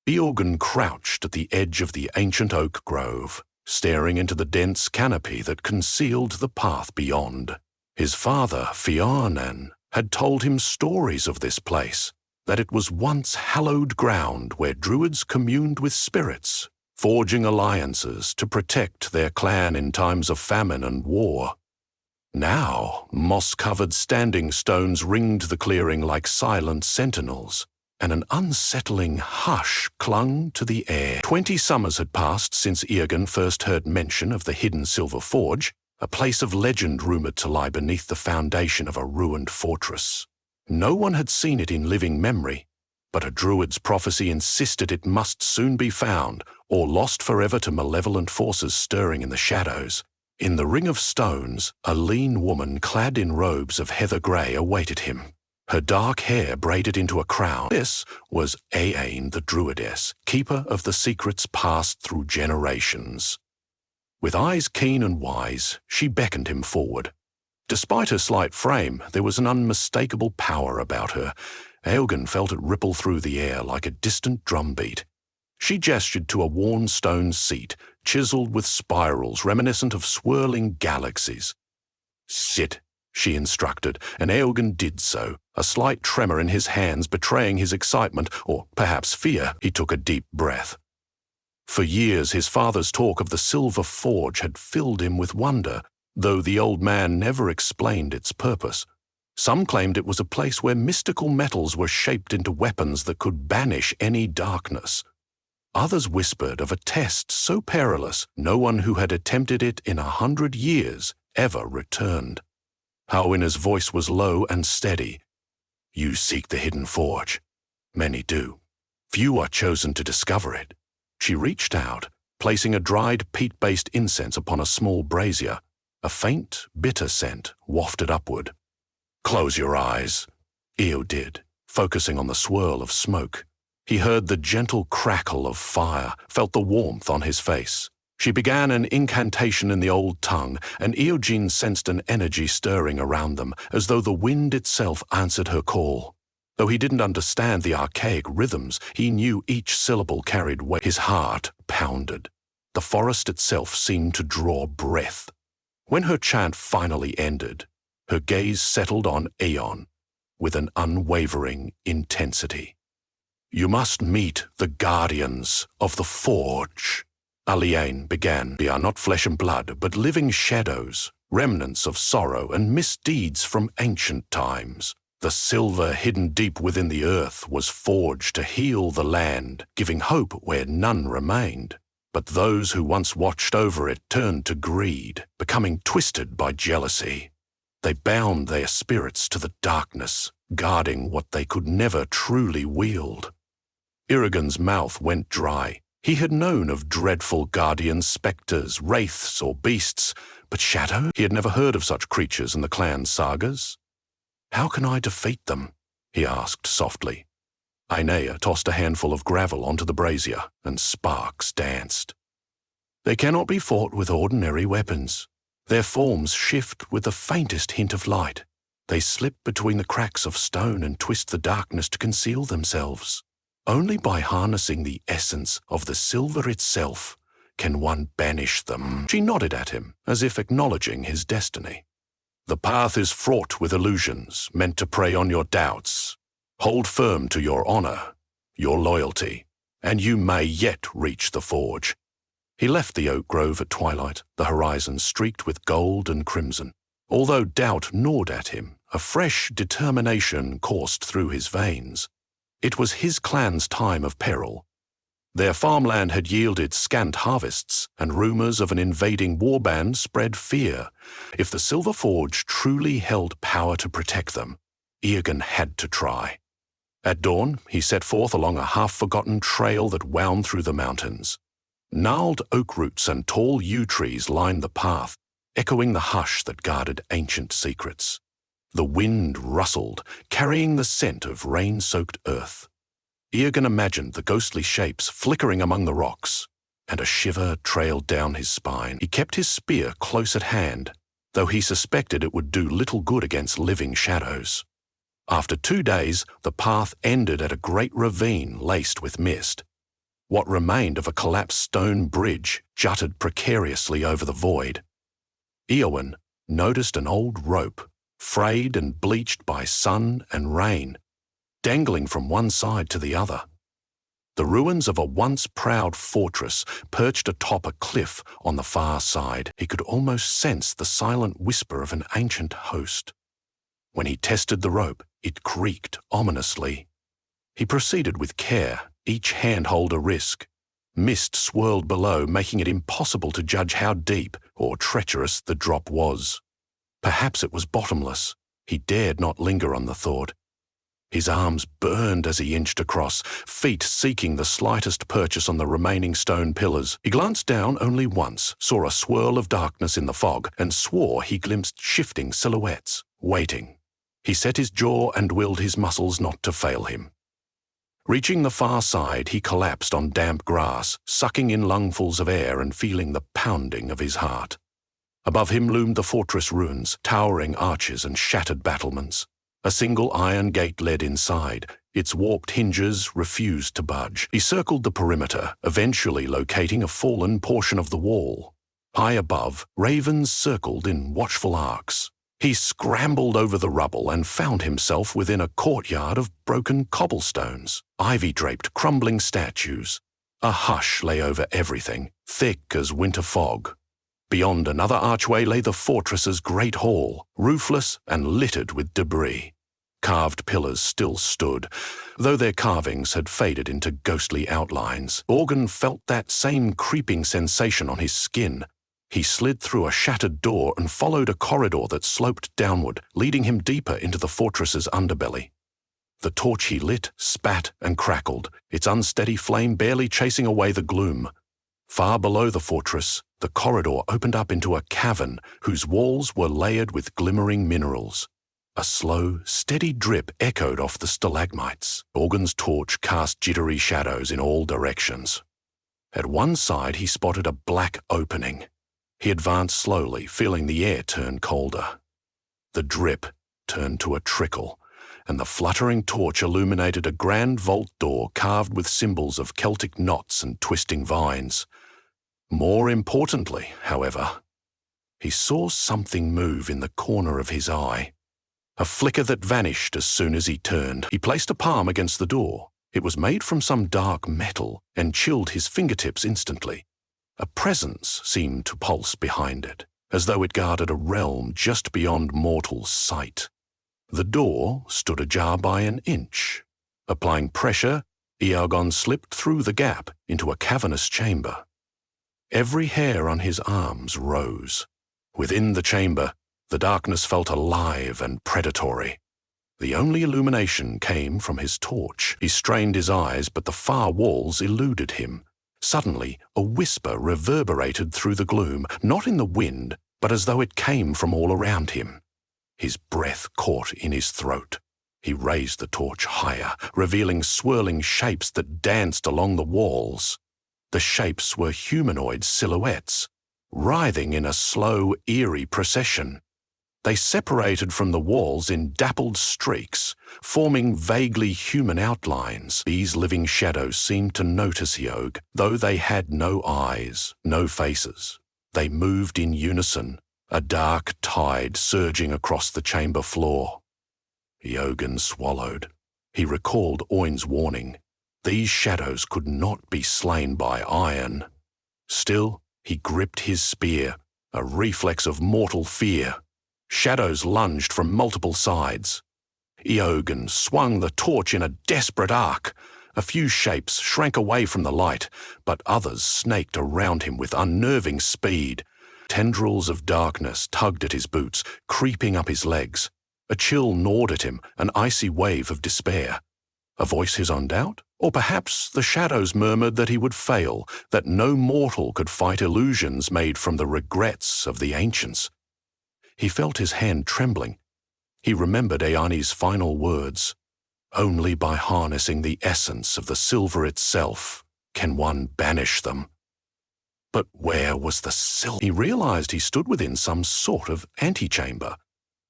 Eorgan crouched at the edge of the ancient oak grove, staring into the dense canopy that concealed the path beyond. His father, Fiarnan, had told him stories of this place, that it was once hallowed ground where druids communed with spirits, forging alliances to protect their clan in times of famine and war. Now, moss-covered standing stones ringed the clearing like silent sentinels, and an unsettling hush clung to the air. 20 summers had passed since Eorgan first heard mention of the hidden Silver Forge, a place of legend rumored to lie beneath the foundation of a ruined fortress. No one had seen it in living memory, but a druid's prophecy insisted it must soon be found, or lost forever to malevolent forces stirring in the shadows. In the ring of stones, a lean woman clad in robes of heather grey awaited him, her dark hair braided into a crown. This was Aane the Druidess, keeper of the secrets passed through generations. With eyes keen and wise, she beckoned him forward. Despite her slight frame, there was an unmistakable power about her. Eorgan felt it ripple through the air like a distant drumbeat. She gestured to a worn stone seat, chiseled with spirals reminiscent of swirling galaxies. "Sit," she instructed, and Eorgan did so, a slight tremor in his hands betraying his excitement, or perhaps fear. He took a deep breath. For years, his father's talk of the Silver Forge had filled him with wonder, though the old man never explained its purpose. Some claimed it was a place where mystical metals were shaped into weapons that could banish any darkness. Others whispered of a test so perilous no one who had attempted it in 100 years ever returned. Howina's voice was low and steady. "You seek the hidden forge. Many do. Few are chosen to discover it." She reached out, placing a dried peat-based incense upon a small brazier. A faint, bitter scent wafted upward. "Close your eyes." Eo did, focusing on the swirl of smoke. He heard the gentle crackle of fire, felt the warmth on his face. She began an incantation in the old tongue, and Eogene sensed an energy stirring around them, as though the wind itself answered her call. Though he didn't understand the archaic rhythms, he knew each syllable carried weight. His heart pounded. The forest itself seemed to draw breath. When her chant finally ended, her gaze settled on Aeon with an unwavering intensity. "You must meet the guardians of the forge," Aliane began. "They are not flesh and blood, but living shadows, remnants of sorrow and misdeeds from ancient times. The silver hidden deep within the earth was forged to heal the land, giving hope where none remained. But those who once watched over it turned to greed, becoming twisted by jealousy. They bound their spirits to the darkness, guarding what they could never truly wield." Eorgan's mouth went dry. He had known of dreadful guardian spectres, wraiths, or beasts, but shadows? He had never heard of such creatures in the clan sagas. "How can I defeat them?" he asked softly. Ainea tossed a handful of gravel onto the brazier, and sparks danced. "They cannot be fought with ordinary weapons. Their forms shift with the faintest hint of light. They slip between the cracks of stone and twist the darkness to conceal themselves. Only by harnessing the essence of the silver itself can one banish them." She nodded at him, as if acknowledging his destiny. "The path is fraught with illusions, meant to prey on your doubts. Hold firm to your honor, your loyalty, and you may yet reach the forge." He left the oak grove at twilight, the horizon streaked with gold and crimson. Although doubt gnawed at him, a fresh determination coursed through his veins. It was his clan's time of peril. Their farmland had yielded scant harvests, and rumors of an invading warband spread fear. If the Silver Forge truly held power to protect them, Eorgan had to try. At dawn, he set forth along a half-forgotten trail that wound through the mountains. Gnarled oak roots and tall yew trees lined the path, echoing the hush that guarded ancient secrets. The wind rustled, carrying the scent of rain-soaked earth. Eorgan imagined the ghostly shapes flickering among the rocks, and a shiver trailed down his spine. He kept his spear close at hand, though he suspected it would do little good against living shadows. After 2 days, the path ended at a great ravine laced with mist. What remained of a collapsed stone bridge jutted precariously over the void. Eowyn noticed an old rope, frayed and bleached by sun and rain, dangling from one side to the other. The ruins of a once proud fortress perched atop a cliff on the far side. He could almost sense the silent whisper of an ancient host. When he tested the rope, it creaked ominously. He proceeded with care, each handhold a risk. Mist swirled below, making it impossible to judge how deep or treacherous the drop was. Perhaps it was bottomless. He dared not linger on the thought. His arms burned as he inched across, feet seeking the slightest purchase on the remaining stone pillars. He glanced down only once, saw a swirl of darkness in the fog, and swore he glimpsed shifting silhouettes, waiting. He set his jaw and willed his muscles not to fail him. Reaching the far side, he collapsed on damp grass, sucking in lungfuls of air and feeling the pounding of his heart. Above him loomed the fortress ruins, towering arches and shattered battlements. A single iron gate led inside. Its warped hinges refused to budge. He circled the perimeter, eventually locating a fallen portion of the wall. High above, ravens circled in watchful arcs. He scrambled over the rubble and found himself within a courtyard of broken cobblestones, ivy-draped crumbling statues. A hush lay over everything, thick as winter fog. Beyond another archway lay the fortress's great hall, roofless and littered with debris. Carved pillars still stood, though their carvings had faded into ghostly outlines. Organ felt that same creeping sensation on his skin. He slid through a shattered door and followed a corridor that sloped downward, leading him deeper into the fortress's underbelly. The torch he lit spat and crackled, its unsteady flame barely chasing away the gloom. Far below the fortress, the corridor opened up into a cavern whose walls were layered with glimmering minerals. A slow, steady drip echoed off the stalagmites. Organ's torch cast jittery shadows in all directions. At one side he spotted a black opening. He advanced slowly, feeling the air turn colder. The drip turned to a trickle, and the fluttering torch illuminated a grand vault door carved with symbols of Celtic knots and twisting vines. More importantly, however, he saw something move in the corner of his eye. A flicker that vanished as soon as he turned. He placed a palm against the door. It was made from some dark metal and chilled his fingertips instantly. A presence seemed to pulse behind it, as though it guarded a realm just beyond mortal sight. The door stood ajar by an inch. Applying pressure, Eogon slipped through the gap into a cavernous chamber. Every hair on his arms rose. Within the chamber, the darkness felt alive and predatory. The only illumination came from his torch. He strained his eyes, but the far walls eluded him. Suddenly, a whisper reverberated through the gloom, not in the wind, but as though it came from all around him. His breath caught in his throat. He raised the torch higher, revealing swirling shapes that danced along the walls. The shapes were humanoid silhouettes, writhing in a slow, eerie procession. They separated from the walls in dappled streaks, forming vaguely human outlines. These living shadows seemed to notice Eog, though they had no eyes, no faces. They moved in unison, a dark tide surging across the chamber floor. Eogan swallowed. He recalled Oin's warning. These shadows could not be slain by iron. Still, he gripped his spear, a reflex of mortal fear. Shadows lunged from multiple sides. Eogan swung the torch in a desperate arc. A few shapes shrank away from the light, but others snaked around him with unnerving speed. Tendrils of darkness tugged at his boots, creeping up his legs. A chill gnawed at him, an icy wave of despair. A voice his own doubt? Or perhaps the shadows murmured that he would fail, that no mortal could fight illusions made from the regrets of the ancients. He felt his hand trembling. He remembered Eani's final words. Only by harnessing the essence of the silver itself can one banish them. But where was the silver? He realized he stood within some sort of antechamber.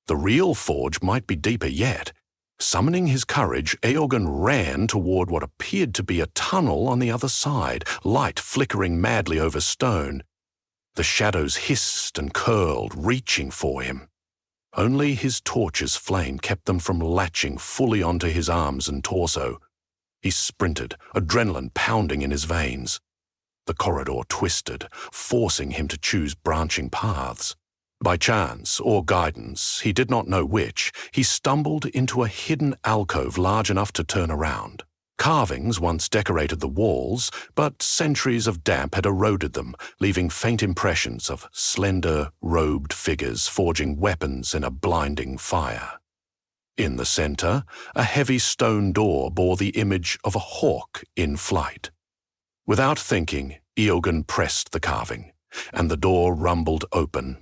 The real forge might be deeper yet. Summoning his courage, Eogan ran toward what appeared to be a tunnel on the other side, light flickering madly over stone. The shadows hissed and curled, reaching for him. Only his torch's flame kept them from latching fully onto his arms and torso. He sprinted, adrenaline pounding in his veins. The corridor twisted, forcing him to choose branching paths. By chance or guidance, he did not know which, he stumbled into a hidden alcove large enough to turn around. Carvings once decorated the walls, but centuries of damp had eroded them, leaving faint impressions of slender, robed figures forging weapons in a blinding fire. In the center, a heavy stone door bore the image of a hawk in flight. Without thinking, Eogan pressed the carving, and the door rumbled open.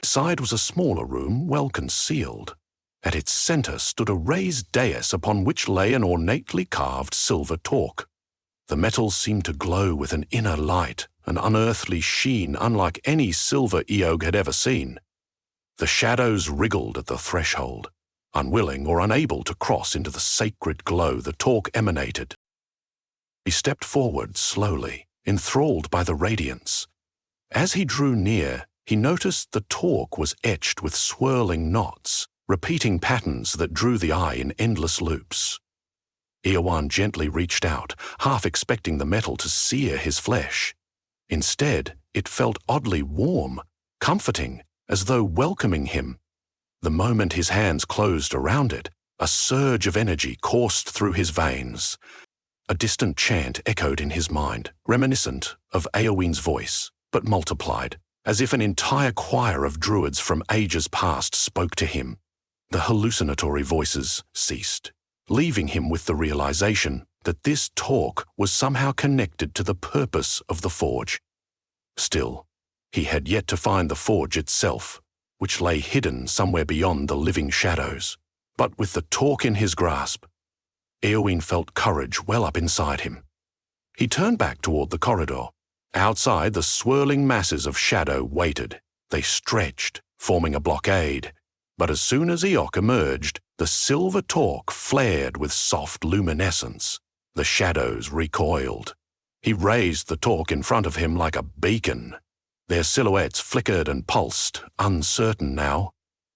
Inside was a smaller room, well concealed. At its center stood a raised dais upon which lay an ornately carved silver torque. The metal seemed to glow with an inner light, an unearthly sheen unlike any silver Eog had ever seen. The shadows wriggled at the threshold, unwilling or unable to cross into the sacred glow the torque emanated. He stepped forward slowly, enthralled by the radiance. As he drew near, he noticed the torque was etched with swirling knots, repeating patterns that drew the eye in endless loops. Eogan gently reached out, half expecting the metal to sear his flesh. Instead, it felt oddly warm, comforting, as though welcoming him. The moment his hands closed around it, a surge of energy coursed through his veins. A distant chant echoed in his mind, reminiscent of Eowyn's voice, but multiplied, as if an entire choir of druids from ages past spoke to him. The hallucinatory voices ceased, leaving him with the realization that this talk was somehow connected to the purpose of the forge. Still, he had yet to find the forge itself, which lay hidden somewhere beyond the living shadows. But with the talk in his grasp, Eowyn felt courage well up inside him. He turned back toward the corridor. Outside, the swirling masses of shadow waited. They stretched, forming a blockade. But as soon as Eoc emerged, the silver torque flared with soft luminescence. The shadows recoiled. He raised the torque in front of him like a beacon. Their silhouettes flickered and pulsed, uncertain now.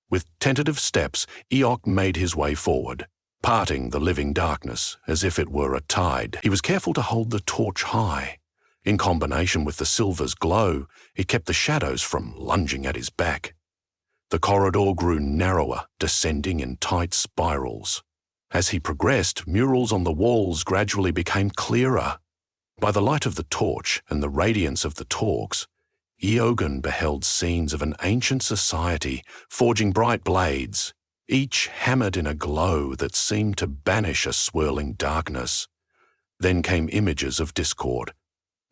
With tentative steps, Eoc made his way forward, parting the living darkness as if it were a tide. He was careful to hold the torch high. In combination with the silver's glow, it kept the shadows from lunging at his back. The corridor grew narrower, descending in tight spirals. As he progressed, murals on the walls gradually became clearer. By the light of the torch and the radiance of the torques, Eogan beheld scenes of an ancient society forging bright blades, each hammered in a glow that seemed to banish a swirling darkness. Then came images of discord,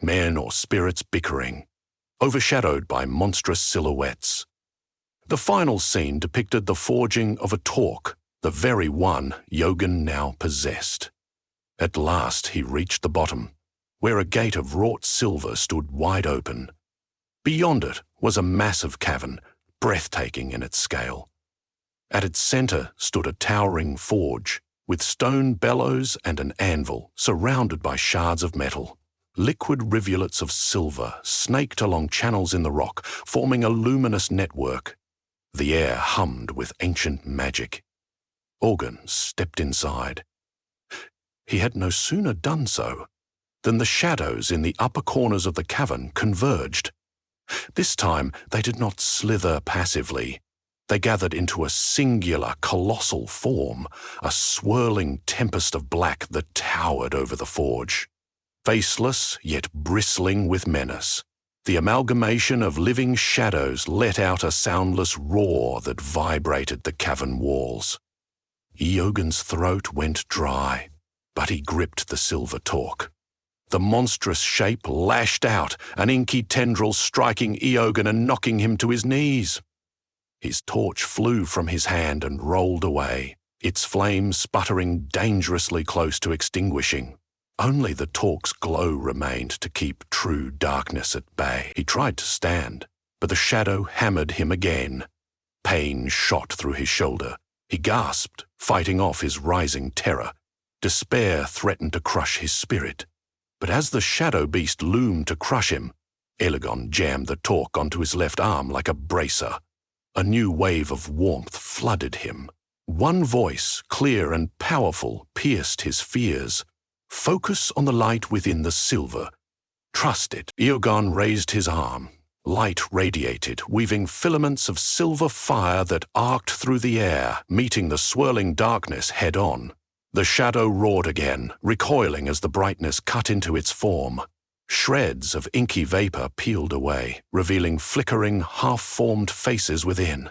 men or spirits bickering, overshadowed by monstrous silhouettes. The final scene depicted the forging of a torque, the very one Eogan now possessed. At last he reached the bottom, where a gate of wrought silver stood wide open. Beyond it was a massive cavern, breathtaking in its scale. At its center stood a towering forge, with stone bellows and an anvil surrounded by shards of metal. Liquid rivulets of silver snaked along channels in the rock, forming a luminous network. The air hummed with ancient magic. Eogan stepped inside. He had no sooner done so than the shadows in the upper corners of the cavern converged. This time they did not slither passively. They gathered into a singular, colossal form, a swirling tempest of black that towered over the forge. Faceless, yet bristling with menace, the amalgamation of living shadows let out a soundless roar that vibrated the cavern walls. Eogan's throat went dry, but he gripped the silver torque. The monstrous shape lashed out, an inky tendril striking Eogan and knocking him to his knees. His torch flew from his hand and rolled away, its flame sputtering dangerously close to extinguishing. Only the torque's glow remained to keep true darkness at bay. He tried to stand, but the shadow hammered him again. Pain shot through his shoulder, He gasped, fighting off his rising terror. Despair threatened to crush his spirit. But as the shadow beast loomed to crush him, Elagon jammed the torque onto his left arm like a bracer. A new wave of warmth flooded him. One voice, clear and powerful, pierced his fears. Focus on the light within the silver. Trust it. Eogan raised his arm. Light radiated, weaving filaments of silver fire that arced through the air, meeting the swirling darkness head-on. The shadow roared again, recoiling as the brightness cut into its form. Shreds of inky vapor peeled away, revealing flickering, half-formed faces within.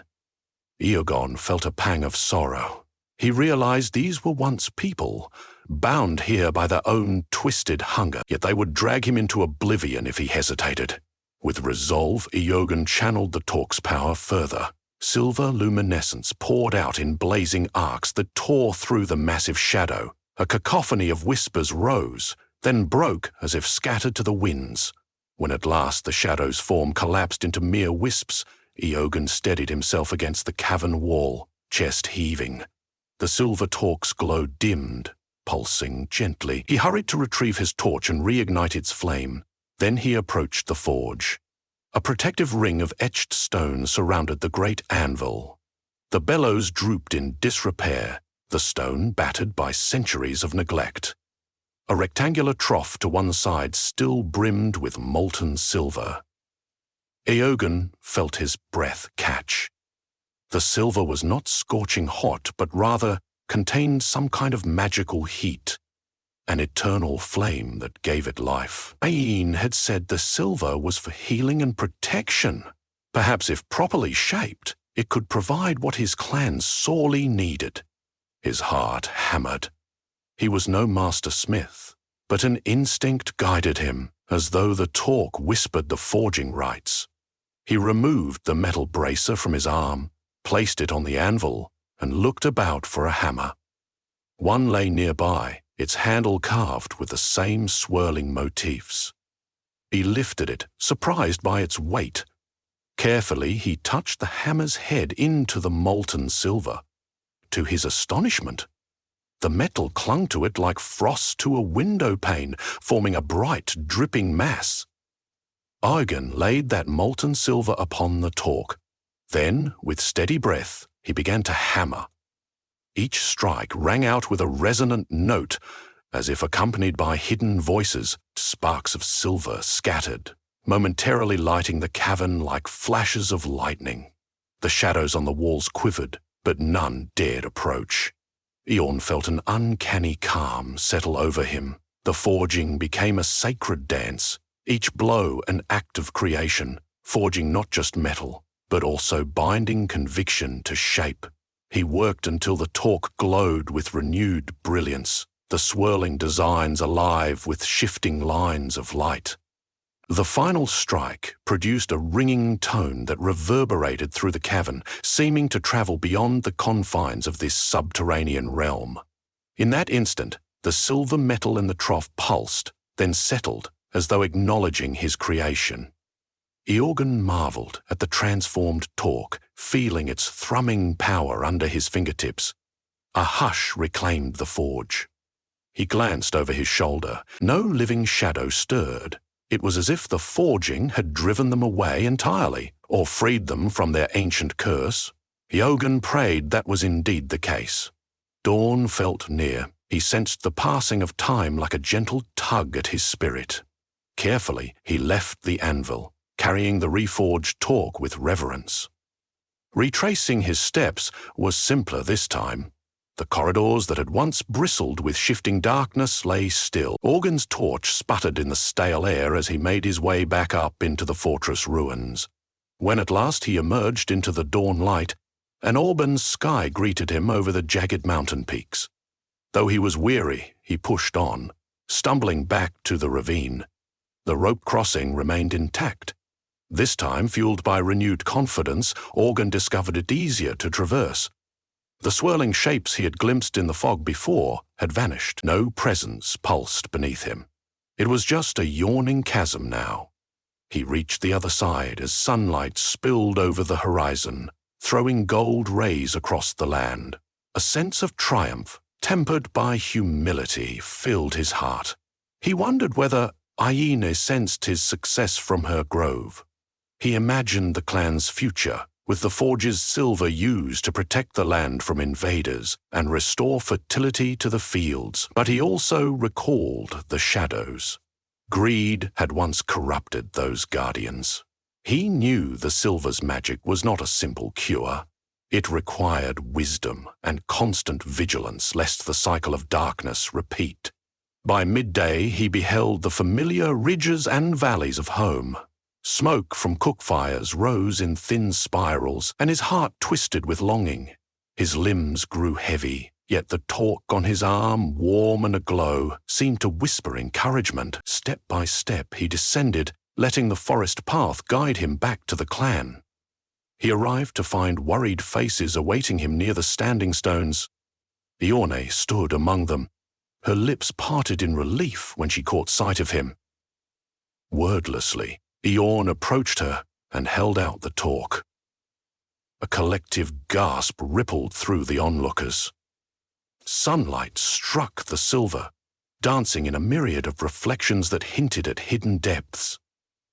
Eogan felt a pang of sorrow. He realized these were once people, bound here by their own twisted hunger, yet they would drag him into oblivion if he hesitated. With resolve, Eogan channeled the torque's power further. Silver luminescence poured out in blazing arcs that tore through the massive shadow. A cacophony of whispers rose, then broke as if scattered to the winds. When at last the shadow's form collapsed into mere wisps, Eogan steadied himself against the cavern wall, chest heaving. The silver torque's glow dimmed, pulsing gently. He hurried to retrieve his torch and reignite its flame. Then he approached the forge. A protective ring of etched stone surrounded the great anvil. The bellows drooped in disrepair, the stone battered by centuries of neglect. A rectangular trough to one side still brimmed with molten silver. Eogan felt his breath catch. The silver was not scorching hot, but rather contained some kind of magical heat. An eternal flame that gave it life. Ain had said the silver was for healing and protection. Perhaps if properly shaped, it could provide what his clan sorely needed. His heart hammered. He was no master smith, but an instinct guided him, as though the torque whispered the forging rites. He removed the metal bracer from his arm, placed it on the anvil, and looked about for a hammer. One lay nearby, its handle carved with the same swirling motifs. He lifted it, surprised by its weight. Carefully, he touched the hammer's head into the molten silver. To his astonishment, the metal clung to it like frost to a window pane, forming a bright, dripping mass. Eogan laid that molten silver upon the torque. Then, with steady breath, he began to hammer. Each strike rang out with a resonant note, as if accompanied by hidden voices. Sparks of silver scattered, momentarily lighting the cavern like flashes of lightning. The shadows on the walls quivered, but none dared approach. Eorn felt an uncanny calm settle over him. The forging became a sacred dance, each blow an act of creation, forging not just metal, but also binding conviction to shape. He worked until the torque glowed with renewed brilliance, the swirling designs alive with shifting lines of light. The final strike produced a ringing tone that reverberated through the cavern, seeming to travel beyond the confines of this subterranean realm. In that instant, the silver metal in the trough pulsed, then settled, as though acknowledging his creation. Eogan marveled at the transformed torque, feeling its thrumming power under his fingertips. A hush reclaimed the forge. He glanced over his shoulder. No living shadow stirred. It was as if the forging had driven them away entirely, or freed them from their ancient curse. Eogan prayed that was indeed the case. Dawn felt near. He sensed the passing of time like a gentle tug at his spirit. Carefully, he left the anvil, carrying the reforged torque with reverence. Retracing his steps was simpler this time. The corridors that had once bristled with shifting darkness lay still. Eogan's torch sputtered in the stale air as he made his way back up into the fortress ruins. When at last he emerged into the dawn light, an auburn sky greeted him over the jagged mountain peaks. Though he was weary, he pushed on, stumbling back to the ravine. The rope crossing remained intact. This time, fueled by renewed confidence, Eogan discovered it easier to traverse. The swirling shapes he had glimpsed in the fog before had vanished. No presence pulsed beneath him. It was just a yawning chasm now. He reached the other side as sunlight spilled over the horizon, throwing gold rays across the land. A sense of triumph, tempered by humility, filled his heart. He wondered whether Iene sensed his success from her grove. He imagined the clan's future, with the forge's silver used to protect the land from invaders and restore fertility to the fields, but he also recalled the shadows. Greed had once corrupted those guardians. He knew the silver's magic was not a simple cure. It required wisdom and constant vigilance lest the cycle of darkness repeat. By midday he beheld the familiar ridges and valleys of home. Smoke from cook fires rose in thin spirals, and his heart twisted with longing. His limbs grew heavy, yet the torque on his arm, warm and aglow, seemed to whisper encouragement. Step by step he descended, letting the forest path guide him back to the clan. He arrived to find worried faces awaiting him near the standing stones. Ione stood among them, her lips parted in relief when she caught sight of him. Wordlessly, Iorn approached her and held out the torque. A collective gasp rippled through the onlookers. Sunlight struck the silver, dancing in a myriad of reflections that hinted at hidden depths.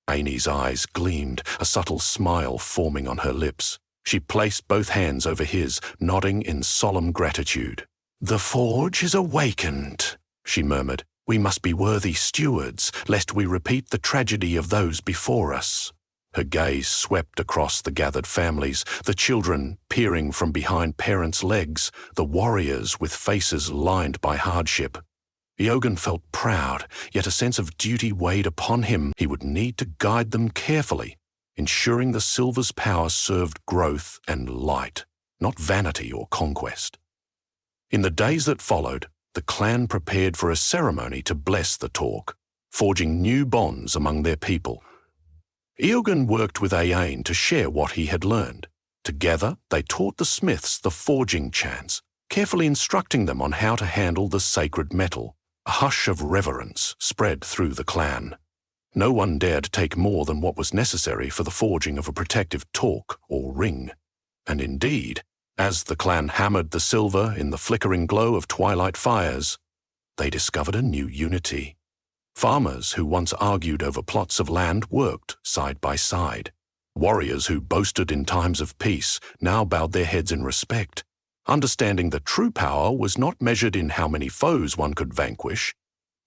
Aine's eyes gleamed, a subtle smile forming on her lips. She placed both hands over his, nodding in solemn gratitude. "The forge is awakened," she murmured. "We must be worthy stewards, lest we repeat the tragedy of those before us." Her gaze swept across the gathered families, the children peering from behind parents' legs, the warriors with faces lined by hardship. Eogan felt proud, yet a sense of duty weighed upon him. He would need to guide them carefully, ensuring the silver's power served growth and light, not vanity or conquest. In the days that followed, the clan prepared for a ceremony to bless the torque, forging new bonds among their people. Eogan worked with Aane to share what he had learned. Together, they taught the smiths the forging chants, carefully instructing them on how to handle the sacred metal. A hush of reverence spread through the clan. No one dared take more than what was necessary for the forging of a protective torque or ring. And indeed, as the clan hammered the silver in the flickering glow of twilight fires, they discovered a new unity. Farmers who once argued over plots of land worked side by side. Warriors who boasted in times of peace now bowed their heads in respect, understanding that true power was not measured in how many foes one could vanquish,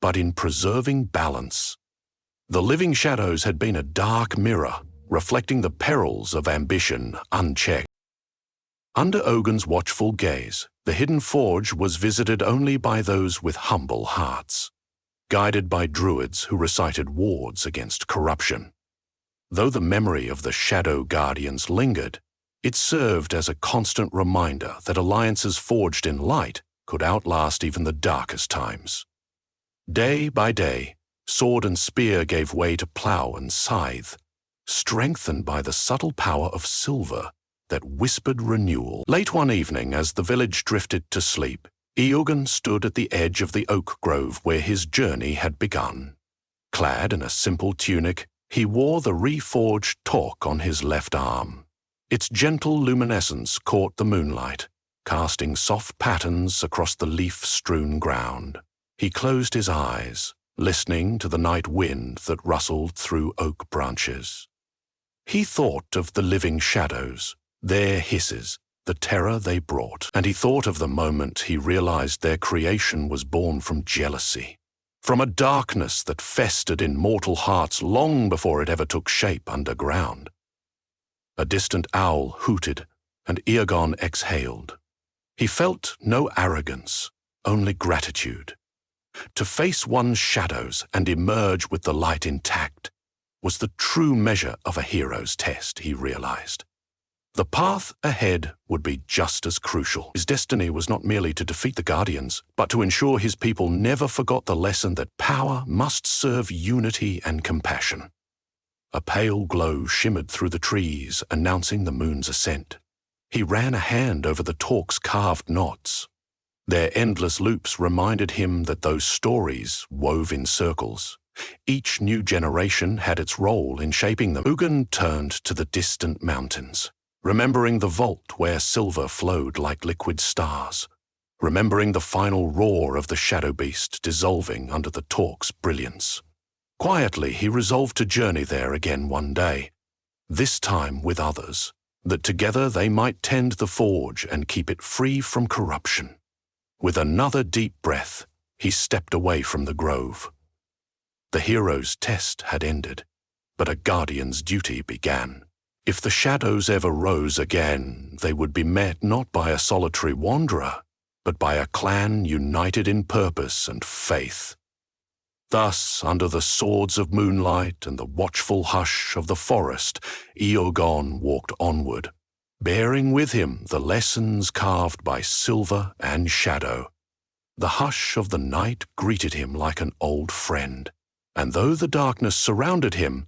but in preserving balance. The living shadows had been a dark mirror, reflecting the perils of ambition unchecked. Under Ogun's watchful gaze, the hidden forge was visited only by those with humble hearts, guided by druids who recited wards against corruption. Though the memory of the Shadow Guardians lingered, it served as a constant reminder that alliances forged in light could outlast even the darkest times. Day by day, sword and spear gave way to plough and scythe, strengthened by the subtle power of silver that whispered renewal. Late one evening, as the village drifted to sleep, Eogan stood at the edge of the oak grove where his journey had begun. Clad in a simple tunic, he wore the reforged torque on his left arm. Its gentle luminescence caught the moonlight, casting soft patterns across the leaf-strewn ground. He closed his eyes, listening to the night wind that rustled through oak branches. He thought of the living shadows, their hisses, the terror they brought, and he thought of the moment he realized their creation was born from jealousy, from a darkness that festered in mortal hearts long before it ever took shape underground. A distant owl hooted, and Eogan exhaled. He felt no arrogance, only gratitude. To face one's shadows and emerge with the light intact was the true measure of a hero's test, he realized. The path ahead would be just as crucial. His destiny was not merely to defeat the Guardians, but to ensure his people never forgot the lesson that power must serve unity and compassion. A pale glow shimmered through the trees, announcing the moon's ascent. He ran a hand over the torque's carved knots. Their endless loops reminded him that those stories wove in circles. Each new generation had its role in shaping them. Eogan turned to the distant mountains. remembering the vault where silver flowed like liquid stars, remembering the final roar of the shadow beast dissolving under the talk's brilliance. Quietly, he resolved to journey there again one day, this time with others, that together they might tend the forge and keep it free from corruption. With another deep breath, he stepped away from the grove. The hero's test had ended, but a guardian's duty began. If the shadows ever rose again, they would be met not by a solitary wanderer, but by a clan united in purpose and faith. Thus, under the swords of moonlight and the watchful hush of the forest, Eogon walked onward, bearing with him the lessons carved by silver and shadow. The hush of the night greeted him like an old friend, and though the darkness surrounded him,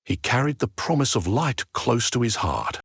he carried the promise of light close to his heart.